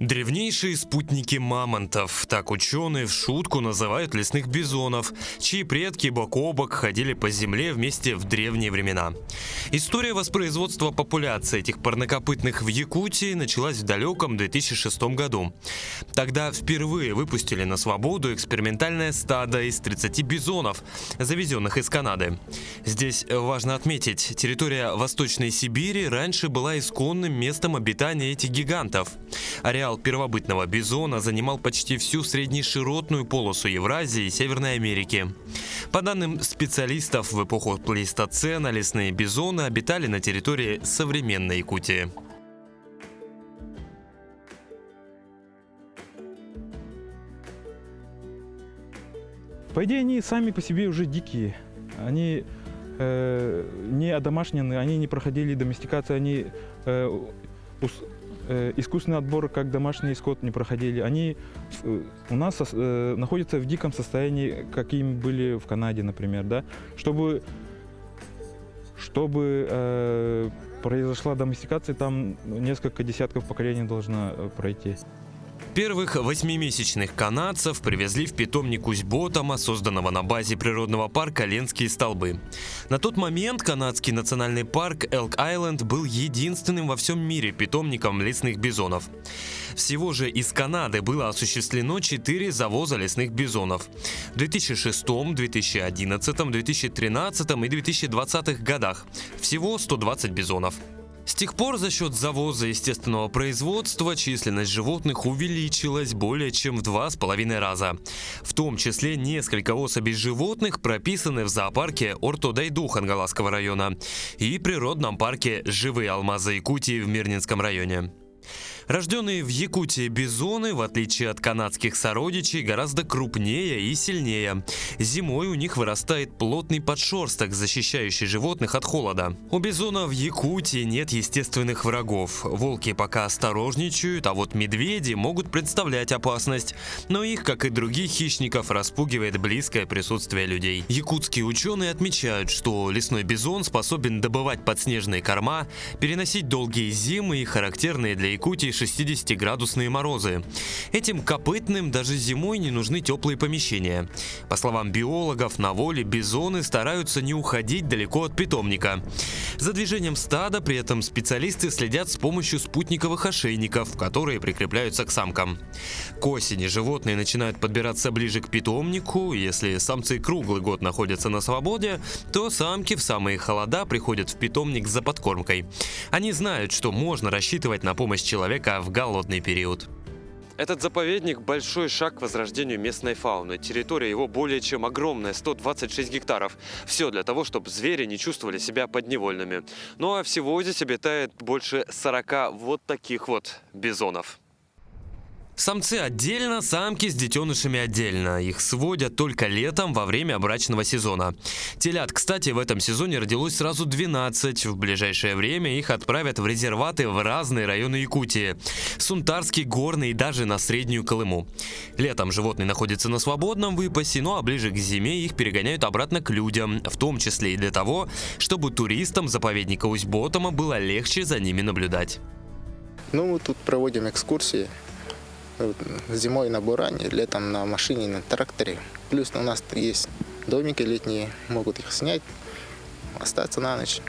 Древнейшие спутники мамонтов. Так ученые в шутку называют лесных бизонов, чьи предки бок о бок ходили по земле вместе в древние времена. История воспроизводства популяции этих парнокопытных в Якутии началась в далеком 2006 году. Тогда впервые выпустили на свободу экспериментальное стадо из 30 бизонов, завезенных из Канады. Здесь важно отметить, территория Восточной Сибири раньше была исконным местом обитания этих гигантов. Ареал первобытного бизона занимал почти всю среднеширотную полосу Евразии и Северной Америки. По данным специалистов, в эпоху плейстоцена лесные бизоны обитали на территории современной Якутии. По идее, они сами по себе уже дикие. Они не одомашнены, они не проходили доместикацию, они искусственный отбор, как домашний скот, не проходили. Они у нас находятся в диком состоянии, какими были в Канаде, например, да? Чтобы произошла доместикация, там несколько десятков поколений должно пройти. Первых 8-месячных канадцев привезли в питомник Усть-Ботама, созданного на базе природного парка Ленские столбы. На тот момент канадский национальный парк Элк-Айленд был единственным во всем мире питомником лесных бизонов. Всего же из Канады было осуществлено 4 завоза лесных бизонов. В 2006, 2011, 2013 и 2020 годах. Всего 120 бизонов. С тех пор за счет завоза естественного производства численность животных увеличилась более чем в 2,5 раза. В том числе несколько особей животных прописаны в зоопарке Орто-Дайду Хангаласского района и природном парке Живые алмазы Якутии в Мирнинском районе. Рожденные в Якутии бизоны, в отличие от канадских сородичей, гораздо крупнее и сильнее. Зимой у них вырастает плотный подшерсток, защищающий животных от холода. У бизона в Якутии нет естественных врагов. Волки пока осторожничают, а вот медведи могут представлять опасность. Но их, как и других хищников, распугивает близкое присутствие людей. Якутские ученые отмечают, что лесной бизон способен добывать подснежные корма, переносить долгие зимы и характерные для Якутии 60-градусные морозы. Этим копытным даже зимой не нужны теплые помещения. По словам биологов, на воле бизоны стараются не уходить далеко от питомника. За движением стада при этом специалисты следят с помощью спутниковых ошейников, которые прикрепляются к самкам. К осени животные начинают подбираться ближе к питомнику. Если самцы круглый год находятся на свободе, то самки в самые холода приходят в питомник за подкормкой. Они знают, что можно рассчитывать на помощь человека в голодный период. Этот заповедник – большой шаг к возрождению местной фауны. Территория его более чем огромная – 126 гектаров. Все для того, чтобы звери не чувствовали себя подневольными. Ну а всего здесь обитает больше 40 вот таких вот бизонов. Самцы отдельно, самки с детенышами отдельно. Их сводят только летом во время брачного сезона. Телят, кстати, в этом сезоне родилось сразу 12. В ближайшее время их отправят в резерваты в разные районы Якутии. Сунтарский, Горный и даже на Среднюю Колыму. Летом животные находятся на свободном выпасе, ну а ближе к зиме их перегоняют обратно к людям. В том числе и для того, чтобы туристам заповедника Усть-Ботама было легче за ними наблюдать. Мы тут проводим экскурсии. Зимой на буране, летом на машине, на тракторе. Плюс у нас есть домики летние, могут их снять, остаться на ночь.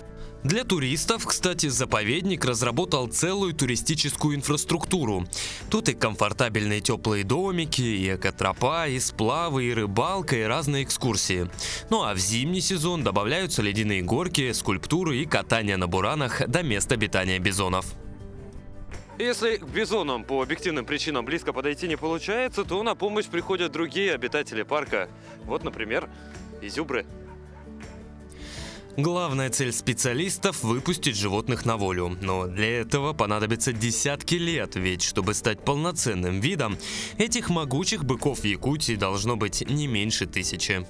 Для туристов, кстати, заповедник разработал целую туристическую инфраструктуру. Тут и комфортабельные теплые домики, и экотропа, и сплавы, и рыбалка, и разные экскурсии. Ну а в зимний сезон добавляются ледяные горки, скульптуры и катание на буранах до места обитания бизонов. Если к бизонам по объективным причинам близко подойти не получается, то на помощь приходят другие обитатели парка. Вот, например, изюбры. Главная цель специалистов – выпустить животных на волю. Но для этого понадобится десятки лет, ведь чтобы стать полноценным видом, этих могучих быков в Якутии должно быть не меньше 1000.